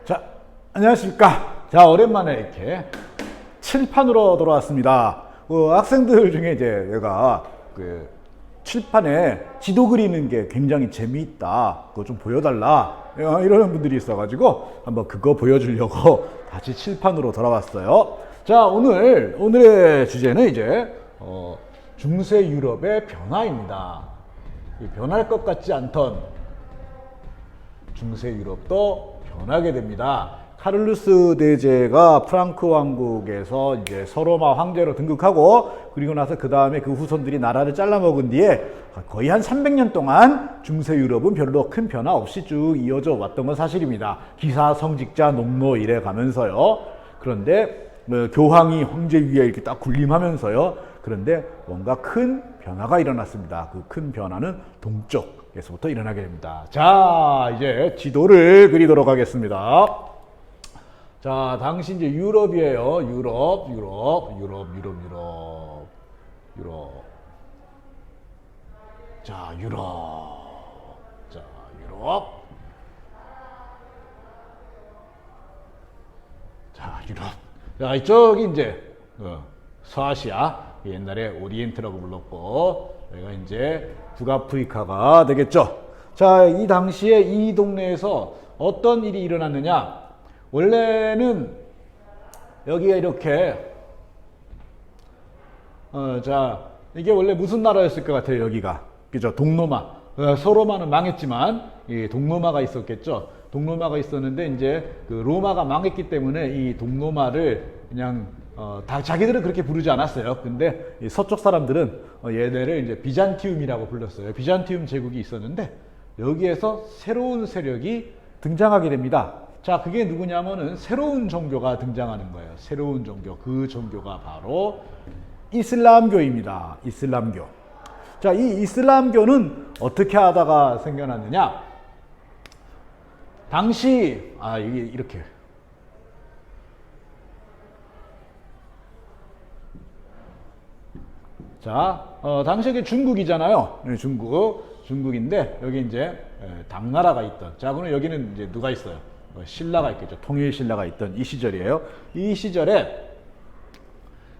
자, 안녕하십니까. 자, 오랜만에 이렇게 칠판으로 돌아왔습니다. 학생들 중에 이제 내가 그 칠판에 지도 그리는 게 굉장히 재미있다. 그거 좀 보여달라. 이러는 분들이 있어가지고 한번 그거 보여주려고 다시 칠판으로 돌아왔어요. 자, 오늘의 주제는 이제 중세 유럽의 변화입니다. 변할 것 같지 않던 중세 유럽도 변하게 됩니다. 카를루스 대제가 프랑크 왕국에서 이제 서로마 황제로 등극하고, 그리고 나서 그 다음에 그 후손들이 나라를 잘라먹은 뒤에 거의 한 300년 동안 중세 유럽은 별로 큰 변화 없이 쭉 이어져 왔던 건 사실입니다. 기사, 성직자, 농노 이래 가면서요. 그런데 교황이 황제 위에 이렇게 딱 군림하면서요. 그런데 뭔가 큰 변화가 일어났습니다. 그 큰 변화는 동쪽에서부터 일어나게 됩니다. 자, 이제 지도를 그리도록 하겠습니다. 자, 당시 이제 유럽이에요. 유럽. 자, 유럽. 자, 유럽. 자, 이쪽이 이제 서아시아, 옛날에 오리엔트라고 불렀고, 여기가 이제 북아프리카가 되겠죠. 자, 이 당시에 이 동네에서 어떤 일이 일어났느냐? 원래는 여기가 이렇게 자, 이게 원래 무슨 나라였을 것 같아요? 여기가, 그죠? 동로마. 서로마는 망했지만 이 동로마가 있었겠죠. 동로마가 있었는데 이제 그 로마가 망했기 때문에 이 동로마를 그냥 다 자기들은 그렇게 부르지 않았어요. 근데 이 서쪽 사람들은 얘네를 이제 비잔티움이라고 불렀어요. 비잔티움 제국이 있었는데 여기에서 새로운 세력이 등장하게 됩니다. 자, 그게 누구냐면은 새로운 종교가 등장하는 거예요. 새로운 종교. 그 종교가 바로 이슬람교입니다. 이슬람교. 자, 이 이슬람교는 어떻게 하다가 생겨났느냐? 당시 이게 이렇게 자, 당시 이게 중국이잖아요. 중국인데 여기 이제 당나라가 있던. 자, 그럼 여기는 이제 누가 있어요? 신라가 있겠죠. 통일 신라가 있던 이 시절이에요. 이 시절에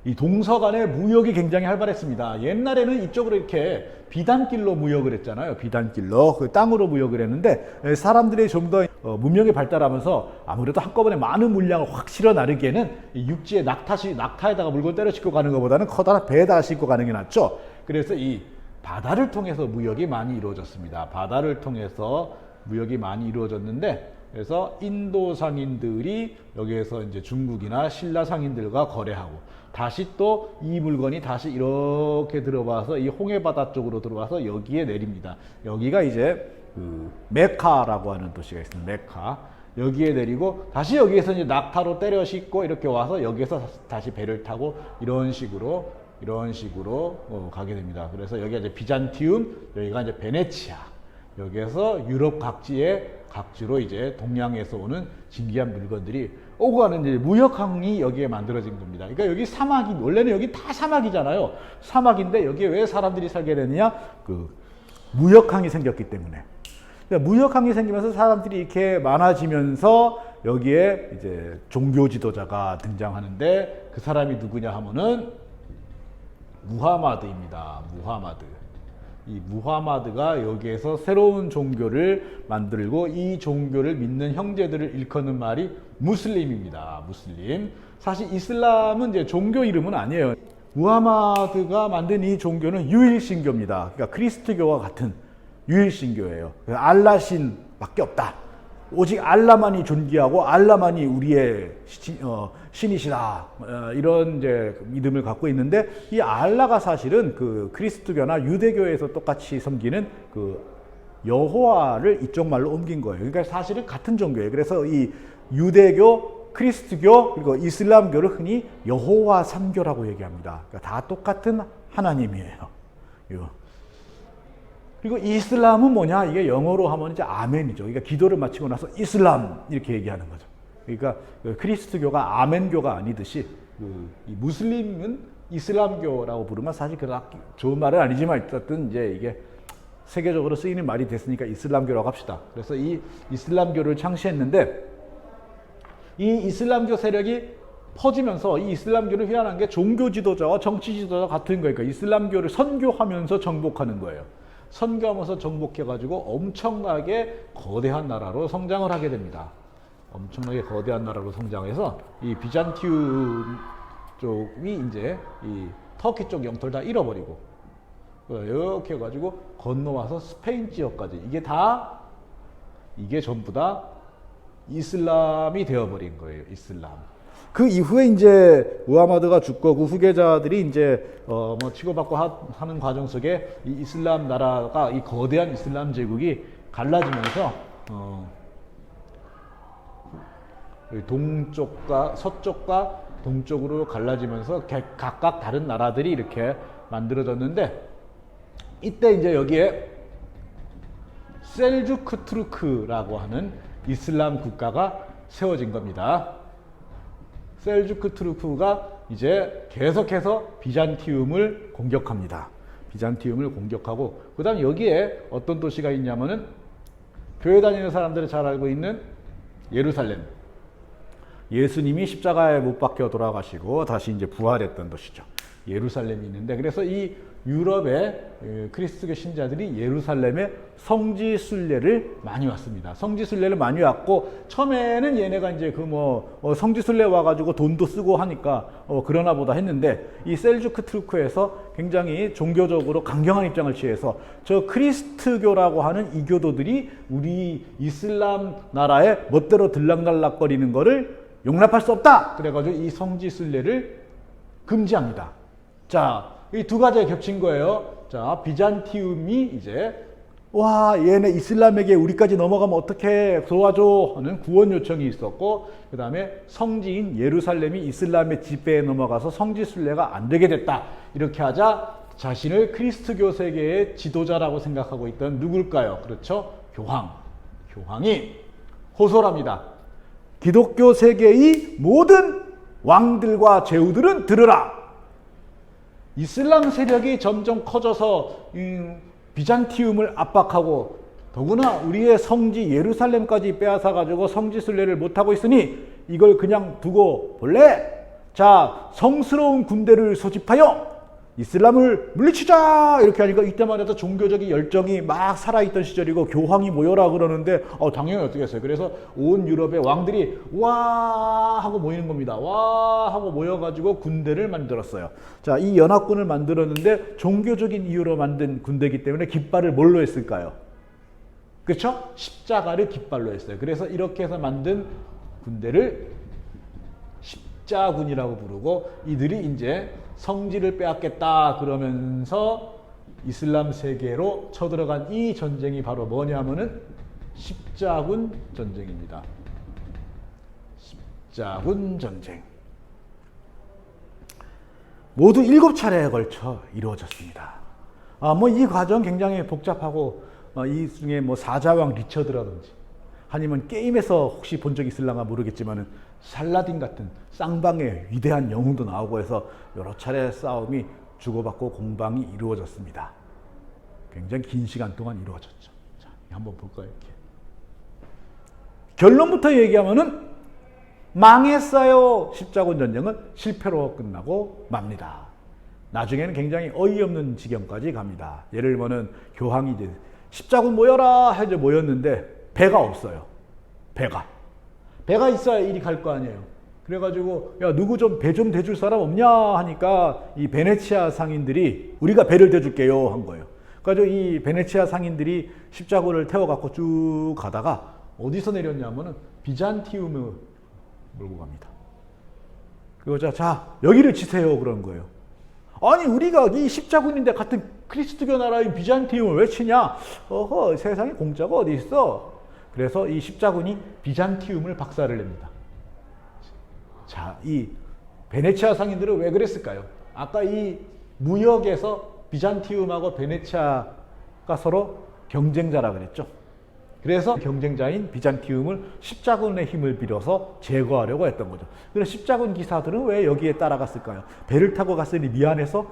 이 동서 간의 무역이 굉장히 활발했습니다. 옛날에는 이쪽으로 이렇게 비단길로 무역을 했잖아요. 비단길로 그 땅으로 무역을 했는데 사람들이 좀 더 문명이 발달하면서 아무래도 한꺼번에 많은 물량을 확 실어 나르기에는 육지에 낙타에다가 물건 때려 싣고 가는 것보다는 커다란 배에다가 싣고 가는 게 낫죠. 그래서 이 바다를 통해서 무역이 많이 이루어졌습니다. 바다를 통해서 무역이 많이 이루어졌는데, 그래서 인도 상인들이 여기에서 이제 중국이나 신라 상인들과 거래하고, 다시 또 이 물건이 다시 이렇게 들어와서 이 홍해바다 쪽으로 들어와서 여기에 내립니다. 여기가 이제 그 메카라고 하는 도시가 있습니다. 메카. 여기에 내리고 다시 여기에서 이제 낙타로 때려 싣고 이렇게 와서 여기에서 다시 배를 타고 이런 식으로 가게 됩니다. 그래서 여기가 이제 비잔티움, 여기가 이제 베네치아. 여기에서 유럽 각지로 이제 동양에서 오는 진귀한 물건들이 오고 가는 이제 무역항이 여기에 만들어진 겁니다. 그러니까 여기 사막이, 원래는 여기 다 사막이잖아요. 사막인데 여기에 왜 사람들이 살게 되느냐? 그 무역항이 생겼기 때문에. 그러니까 무역항이 생기면서 사람들이 이렇게 많아지면서 여기에 이제 종교 지도자가 등장하는데, 그 사람이 누구냐 하면은 무하마드입니다. 무하마드. 이 무하마드가 여기에서 새로운 종교를 만들고 이 종교를 믿는 형제들을 일컫는 말이 무슬림입니다. 무슬림. 사실 이슬람은 이제 종교 이름은 아니에요. 무하마드가 만든 이 종교는 유일신교입니다. 그러니까 그리스도교와 같은 유일신교예요. 알라신밖에 없다. 오직 알라만이 존귀하고 알라만이 우리의 신이시다. 이런 이제 믿음을 갖고 있는데, 이 알라가 사실은 그 그리스도교나 유대교에서 똑같이 섬기는 그 여호와를 이쪽 말로 옮긴 거예요. 그러니까 사실은 같은 종교예요. 그래서 이 유대교, 그리스도교, 그리고 이슬람교를 흔히 여호와 삼교라고 얘기합니다. 그러니까 다 똑같은 하나님이에요. 그리고 이슬람은 뭐냐? 이게 영어로 하면 이제 아멘이죠. 그러니까 기도를 마치고 나서 이슬람 이렇게 얘기하는 거죠. 그러니까 그리스도교가 아멘교가 아니듯이 이 무슬림은 이슬람교라고 부르면 사실 그렇게 좋은 말은 아니지만 어쨌든 이제 이게 세계적으로 쓰이는 말이 됐으니까 이슬람교라고 합시다. 그래서 이 이슬람교를 창시했는데, 이 이슬람교 세력이 퍼지면서 이 이슬람교를 휘하는 게 종교 지도자와 정치 지도자 같은 거니까 이슬람교를 선교하면서 정복하는 거예요. 선교하면서 정복해가지고 엄청나게 거대한 나라로 성장을 하게 됩니다. 엄청나게 거대한 나라로 성장해서 이 비잔티움 쪽이 이제 이 터키 쪽 영토를 다 잃어버리고 이렇게 해가지고 건너와서 스페인 지역까지 이게 전부 다 이슬람이 되어버린 거예요. 이슬람. 그 이후에 이제 무하마드가 죽고 그 후계자들이 이제 뭐 치고받고 하는 과정 속에 이 이슬람 나라가 이 거대한 이슬람 제국이 갈라지면서 동쪽과 서쪽과 동쪽으로 갈라지면서 각각 다른 나라들이 이렇게 만들어졌는데 이때 이제 여기에 셀주크 투르크라고 하는 이슬람 국가가 세워진 겁니다. 셀주크 투르크가 이제 계속해서 비잔티움을 공격합니다. 비잔티움을 공격하고 그 다음 여기에 어떤 도시가 있냐면은 교회 다니는 사람들이 잘 알고 있는 예루살렘. 예수님이 십자가에 못 박혀 돌아가시고 다시 이제 부활했던 도시죠. 예루살렘이 있는데 그래서 이 유럽의 그리스도교 신자들이 예루살렘에 성지 순례를 많이 왔습니다. 성지 순례를 많이 왔고 처음에는 얘네가 이제 성지 순례 와가지고 돈도 쓰고 하니까 그러나 보다 했는데 이 셀주크 투르크에서 굉장히 종교적으로 강경한 입장을 취해서 저 크리스트교라고 하는 이 교도들이 우리 이슬람 나라에 멋대로 들락날락거리는 거를 용납할 수 없다. 그래가지고 이 성지 순례를 금지합니다. 자, 이 두 가지가 겹친 거예요. 자, 비잔티움이 이제 얘네 이슬람에게 우리까지 넘어가면 어떻게 도와줘 하는 구원 요청이 있었고 그 다음에 성지인 예루살렘이 이슬람의 지배에 넘어가서 성지 순례가 안 되게 됐다. 이렇게 하자 자신을 그리스도교 세계의 지도자라고 생각하고 있던 누굴까요? 그렇죠? 교황이 호소합니다. 기독교 세계의 모든 왕들과 제후들은 들으라. 이슬람 세력이 점점 커져서 비잔티움을 압박하고 더구나 우리의 성지 예루살렘까지 빼앗아가지고 성지 순례를 못하고 있으니 이걸 그냥 두고 볼래? 자, 성스러운 군대를 소집하여 이슬람을 물리치자! 이렇게 하니까 이때만 해도 종교적인 열정이 막 살아있던 시절이고 교황이 모여라 그러는데 당연히 어떻게 했어요? 그래서 온 유럽의 왕들이 와 하고 모이는 겁니다. 와 하고 모여가지고 군대를 만들었어요. 자, 이 연합군을 만들었는데 종교적인 이유로 만든 군대이기 때문에 깃발을 뭘로 했을까요? 그렇죠? 십자가를 깃발로 했어요. 그래서 이렇게 해서 만든 군대를 십자군이라고 부르고 이들이 이제 성지를 빼앗겠다 그러면서 이슬람 세계로 쳐들어간 이 전쟁이 바로 뭐냐면은 십자군 전쟁입니다. 십자군 전쟁. 모두 7차례에 걸쳐 이루어졌습니다. 이 과정 굉장히 복잡하고 이 중에 사자왕 리처드라든지 아니면 게임에서 혹시 본 적 있을랑가 모르겠지만은 살라딘 같은 쌍방의 위대한 영웅도 나오고 해서 여러 차례 싸움이 주고받고 공방이 이루어졌습니다. 굉장히 긴 시간 동안 이루어졌죠. 자, 한번 볼까요? 이렇게. 결론부터 얘기하면은 망했어요. 십자군 전쟁은 실패로 끝나고 맙니다. 나중에는 굉장히 어이없는 지경까지 갑니다. 예를 들면은 교황이 이제 십자군 모여라 해서 모였는데 배가 없어요. 배가 있어야 일이 갈 거 아니에요. 그래가지고 야 누구 좀 배 좀 대줄 사람 없냐 하니까 이 베네치아 상인들이 우리가 배를 대줄게요 한 거예요. 그래가지고 이 베네치아 상인들이 십자군을 태워갖고 쭉 가다가 어디서 내렸냐면은 비잔티움을 몰고 갑니다. 그러자 자 여기를 치세요 그런 거예요. 아니 우리가 이 십자군인데 같은 그리스도교 나라인 비잔티움을 왜 치냐? 세상에 공짜가 어디 있어? 그래서 이 십자군이 비잔티움을 박살을 냅니다. 자, 이 베네치아 상인들은 왜 그랬을까요? 아까 이 무역에서 비잔티움하고 베네치아가 서로 경쟁자라 그랬죠. 그래서 경쟁자인 비잔티움을 십자군의 힘을 빌어서 제거하려고 했던 거죠. 그래서 십자군 기사들은 왜 여기에 따라갔을까요? 배를 타고 갔으니 미안해서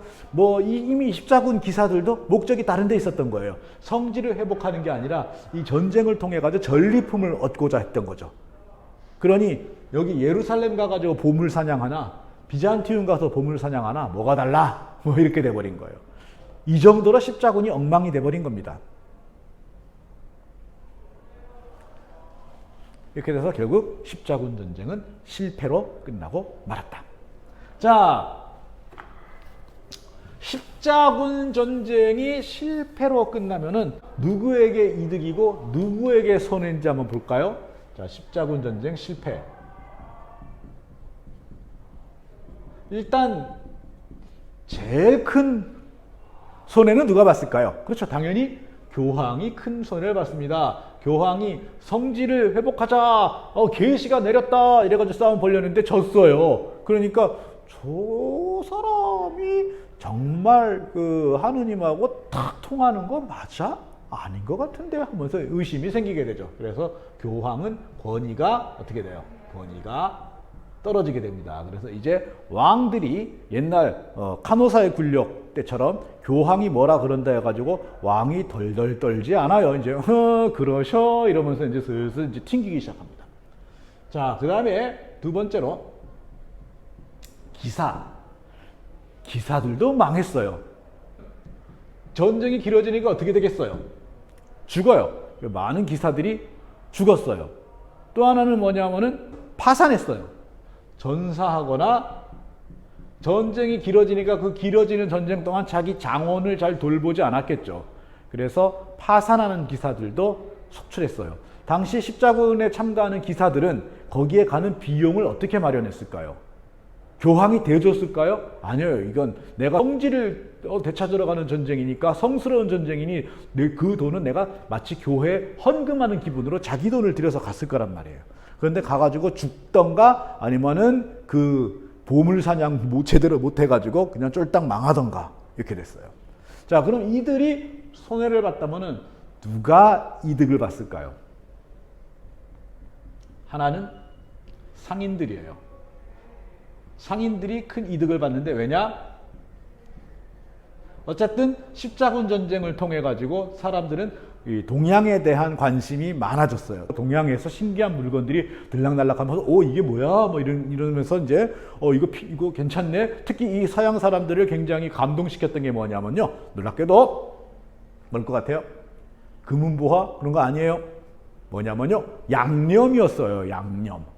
이미 십자군 기사들도 목적이 다른 데 있었던 거예요. 성지를 회복하는 게 아니라 이 전쟁을 통해 가지고 전리품을 얻고자 했던 거죠. 그러니 여기 예루살렘 가가지고 보물 사냥하나 비잔티움 가서 보물 사냥하나 뭐가 달라? 뭐 이렇게 돼버린 거예요. 이 정도로 십자군이 엉망이 돼버린 겁니다. 이렇게 돼서 결국 십자군 전쟁은 실패로 끝나고 말았다. 자, 십자군 전쟁이 실패로 끝나면은 누구에게 이득이고 누구에게 손해인지 한번 볼까요? 자, 십자군 전쟁 실패. 일단 제일 큰 손해는 누가 봤을까요? 그렇죠. 당연히 교황이 큰 손해를 봤습니다. 교황이 성지를 회복하자, 계시가 내렸다 이래가지고 싸움 벌였는데 졌어요. 그러니까 저 사람이 정말 그 하느님하고 딱 통하는 거 맞아? 아닌 것 같은데 하면서 의심이 생기게 되죠. 그래서 교황은 권위가 어떻게 돼요? 권위가 떨어지게 됩니다. 그래서 이제 왕들이 옛날 카노사의 굴력 때처럼 교황이 뭐라 그런다 해가지고 왕이 덜덜 떨지 않아요. 이제 그러셔 이러면서 이제 슬슬 이제 튕기기 시작합니다. 자, 그 다음에 두 번째로 기사들도 망했어요. 전쟁이 길어지니까 어떻게 되겠어요? 죽어요. 많은 기사들이 죽었어요. 또 하나는 뭐냐면은 파산했어요. 전사하거나 전쟁이 길어지니까 그 길어지는 전쟁 동안 자기 장원을 잘 돌보지 않았겠죠. 그래서 파산하는 기사들도 속출했어요. 당시 십자군에 참가하는 기사들은 거기에 가는 비용을 어떻게 마련했을까요? 교황이 대줬을까요? 아니에요. 이건 내가 성지를 되찾으러 가는 전쟁이니까 성스러운 전쟁이니 그 돈은 내가 마치 교회에 헌금하는 기분으로 자기 돈을 들여서 갔을 거란 말이에요. 그런데 가가지고 죽던가 아니면은 그 보물사냥 제대로 못해가지고 그냥 쫄딱 망하던가 이렇게 됐어요. 자, 그럼 이들이 손해를 봤다면은 누가 이득을 봤을까요? 하나는 상인들이에요. 상인들이 큰 이득을 봤는데 왜냐? 어쨌든 십자군 전쟁을 통해 가지고 사람들은 이 동양에 대한 관심이 많아졌어요. 동양에서 신기한 물건들이 들락날락하면서 이게 뭐야? 뭐 이러면서 이제 이거 괜찮네. 특히 이 서양 사람들을 굉장히 감동시켰던 게 뭐냐면요. 놀랍게도 뭘 것 같아요? 금은보화 그런 거 아니에요? 뭐냐면요. 양념이었어요. 양념.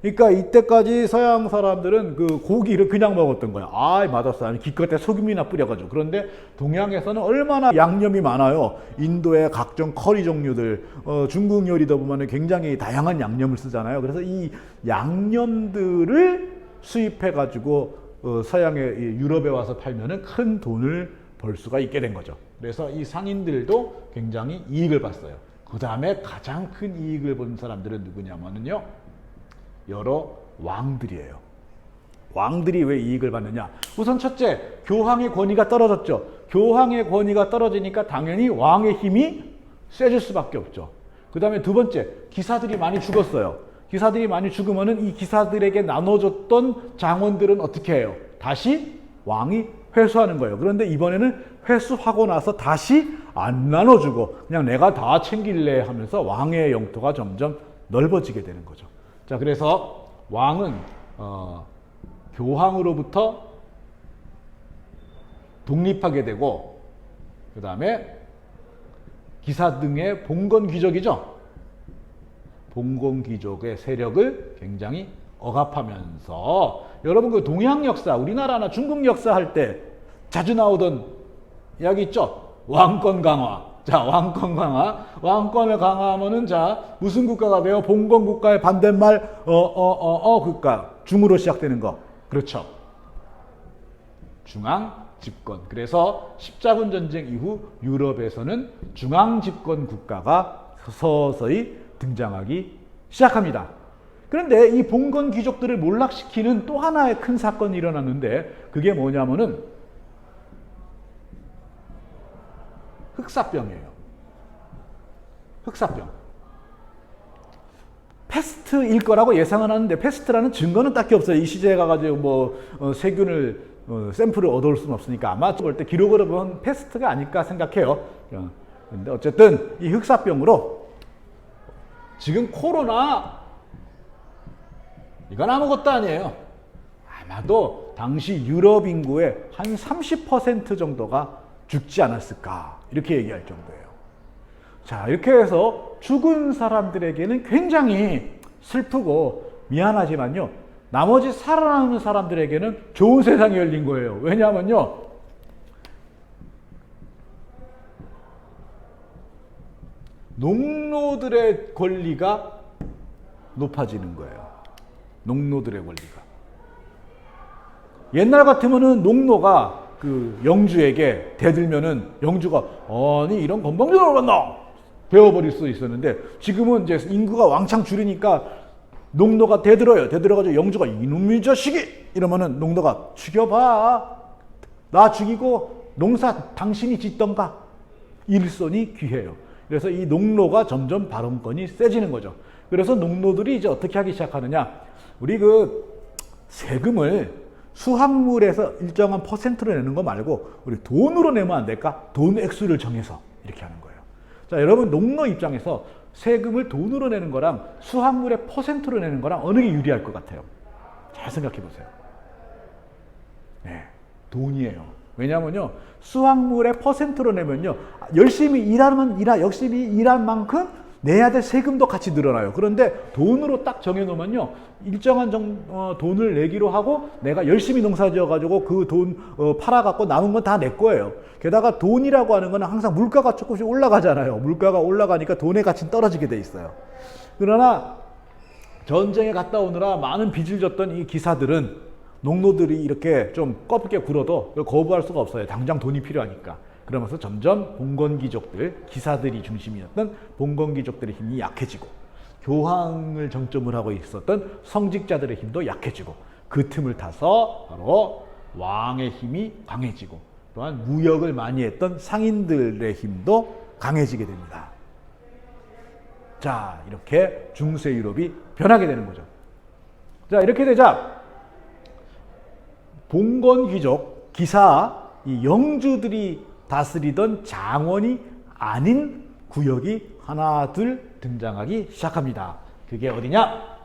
그러니까 이때까지 서양 사람들은 그 고기를 그냥 먹었던 거야. 맛없어. 아니 기껏해 소금이나 뿌려가지고. 그런데 동양에서는 얼마나 양념이 많아요. 인도의 각종 커리 종류들, 중국 요리다 보면 굉장히 다양한 양념을 쓰잖아요. 그래서 이 양념들을 수입해가지고 서양의 유럽에 와서 팔면은 큰 돈을 벌 수가 있게 된 거죠. 그래서 이 상인들도 굉장히 이익을 봤어요. 그 다음에 가장 큰 이익을 본 사람들은 누구냐면요. 여러 왕들이에요. 왕들이 왜 이익을 받느냐? 우선 첫째, 교황의 권위가 떨어졌죠. 교황의 권위가 떨어지니까 당연히 왕의 힘이 세질 수밖에 없죠. 그 다음에 두 번째, 기사들이 많이 죽었어요. 기사들이 많이 죽으면은 이 기사들에게 나눠줬던 장원들은 어떻게 해요? 다시 왕이 회수하는 거예요. 그런데 이번에는 회수하고 나서 다시 안 나눠주고 그냥 내가 다 챙길래 하면서 왕의 영토가 점점 넓어지게 되는 거죠. 자, 그래서 왕은 교황으로부터 독립하게 되고 그 다음에 기사 등의 봉건 귀족이죠. 봉건 귀족의 세력을 굉장히 억압하면서 여러분 그 동양 역사, 우리나라나 중국 역사 할 때 자주 나오던 이야기 있죠. 왕권 강화. 자, 왕권 강화. 왕권을 강화하면은 자, 무슨 국가가 돼요? 봉건 국가의 반대말 국가. 중으로 시작되는 거. 그렇죠. 중앙 집권. 그래서 십자군 전쟁 이후 유럽에서는 중앙 집권 국가가 서서히 등장하기 시작합니다. 그런데 이 봉건 귀족들을 몰락시키는 또 하나의 큰 사건이 일어났는데 그게 뭐냐면은 흑사병이에요. 흑사병. 패스트일 거라고 예상은 하는데 패스트라는 증거는 딱히 없어요. 이 시제에 가가지고 세균을 샘플을 얻어올 수는 없으니까 아마 볼 때 기록으로 보면 패스트가 아닐까 생각해요. 근데 어쨌든 이 흑사병으로 지금 코로나 이건 아무것도 아니에요. 아마도 당시 유럽 인구의 한 30% 정도가 죽지 않았을까 이렇게 얘기할 정도예요. 자, 이렇게 해서 죽은 사람들에게는 굉장히 슬프고 미안하지만요, 나머지 살아남은 사람들에게는 좋은 세상이 열린 거예요. 왜냐하면요, 농노들의 권리가 높아지는 거예요. 농노들의 권리가. 옛날 같으면은 농노가 그 영주에게 대들면은 영주가 아니 이런 건방져를 만나 베어버릴 수 있었는데, 지금은 이제 인구가 왕창 줄이니까 농노가 대들어요. 대들어가지고 영주가 이놈의 자식이 이러면은 농노가 죽여봐, 나 죽이고 농사 당신이 짓던가. 일손이 귀해요. 그래서 이 농노가 점점 발언권이 세지는 거죠. 그래서 농노들이 이제 어떻게 하기 시작하느냐, 우리 그 세금을 수확물에서 일정한 퍼센트로 내는 거 말고 우리 돈으로 내면 안 될까? 돈 액수를 정해서 이렇게 하는 거예요. 자, 여러분 농노 입장에서 세금을 돈으로 내는 거랑 수확물의 퍼센트로 내는 거랑 어느 게 유리할 것 같아요? 잘 생각해 보세요. 네, 돈이에요. 왜냐하면요, 수확물의 퍼센트로 내면요, 열심히 일한 만큼 내야 될 세금도 같이 늘어나요. 그런데 돈으로 딱 정해놓으면요, 일정한 돈을 내기로 하고 내가 열심히 농사 지어가지고 그 돈 팔아갖고 남은 건 다 내 거예요. 게다가 돈이라고 하는 거는 항상 물가가 조금씩 올라가잖아요. 물가가 올라가니까 돈의 가치는 떨어지게 돼 있어요. 그러나 전쟁에 갔다 오느라 많은 빚을 졌던 이 기사들은, 농노들이 이렇게 좀 껍게 굴어도 거부할 수가 없어요. 당장 돈이 필요하니까. 그러면서 점점 봉건귀족들, 기사들이 중심이었던 봉건귀족들의 힘이 약해지고, 교황을 정점으로 하고 있었던 성직자들의 힘도 약해지고, 그 틈을 타서 바로 왕의 힘이 강해지고, 또한 무역을 많이 했던 상인들의 힘도 강해지게 됩니다. 자, 이렇게 중세 유럽이 변하게 되는 거죠. 자, 이렇게 되자 봉건귀족, 기사, 이 영주들이 다스리던 장원이 아닌 구역이 하나 둘 등장하기 시작합니다. 그게 어디냐?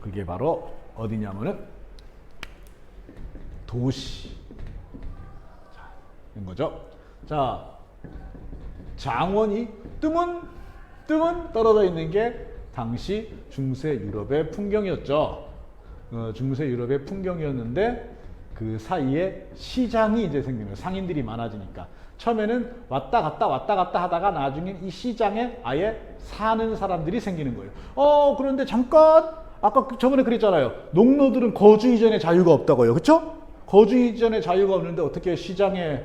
그게 바로 어디냐면은 도시. 자, 인 거죠. 자, 장원이 뜨문 떨어져 있는 게 당시 중세 유럽의 풍경이었죠. 중세 유럽의 풍경이었는데, 그 사이에 시장이 이제 생기는 거예요. 상인들이 많아지니까. 처음에는 왔다 갔다 하다가 나중에 이 시장에 아예 사는 사람들이 생기는 거예요. 그런데 잠깐, 아까 저번에 그랬잖아요. 농노들은 거주 이전의 자유가 없다고요. 그렇죠? 거주 이전의 자유가 없는데 어떻게 시장에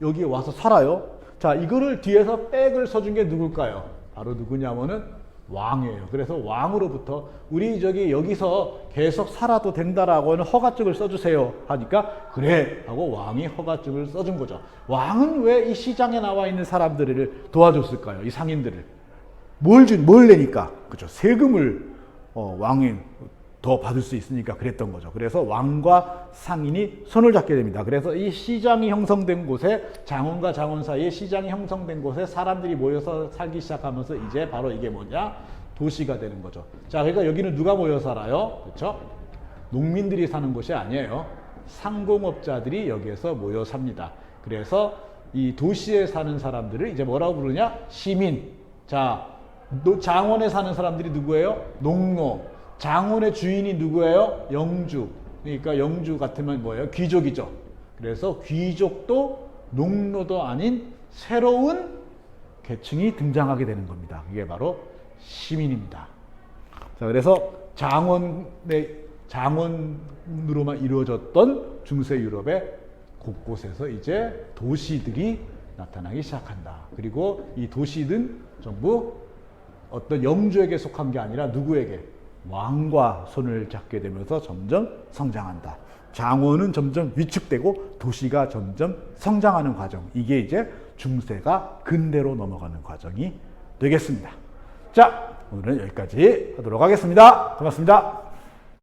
여기 와서 살아요? 자, 이거를 뒤에서 백을 서준 게 누굴까요? 바로 누구냐면은 왕이에요. 그래서 왕으로부터 우리 여기서 계속 살아도 된다라고 하는 허가증을 써주세요 하니까 그래 하고 왕이 허가증을 써준 거죠. 왕은 왜 이 시장에 나와 있는 사람들을 도와줬을까요? 이 상인들을 뭘 내니까, 그렇죠? 세금을 왕이 더 받을 수 있으니까 그랬던 거죠. 그래서 왕과 상인이 손을 잡게 됩니다. 그래서 이 시장이 형성된 곳에, 장원과 장원 사이에 시장이 형성된 곳에 사람들이 모여서 살기 시작하면서 이제 바로 이게 뭐냐? 도시가 되는 거죠. 자, 그러니까 여기는 누가 모여 살아요? 그렇죠? 농민들이 사는 곳이 아니에요. 상공업자들이 여기에서 모여 삽니다. 그래서 이 도시에 사는 사람들을 이제 뭐라고 부르냐? 시민. 자, 장원에 사는 사람들이 누구예요? 농노. 장원의 주인이 누구예요? 영주. 그러니까 영주 같으면 뭐예요? 귀족이죠. 그래서 귀족도 농노도 아닌 새로운 계층이 등장하게 되는 겁니다. 이게 바로 시민입니다. 자, 그래서 장원으로만 이루어졌던 중세 유럽의 곳곳에서 이제 도시들이 나타나기 시작한다. 그리고 이 도시는 전부 어떤 영주에게 속한 게 아니라 누구에게? 왕과 손을 잡게 되면서 점점 성장한다. 장원은 점점 위축되고 도시가 점점 성장하는 과정. 이게 이제 중세가 근대로 넘어가는 과정이 되겠습니다. 자, 오늘은 여기까지 하도록 하겠습니다. 고맙습니다.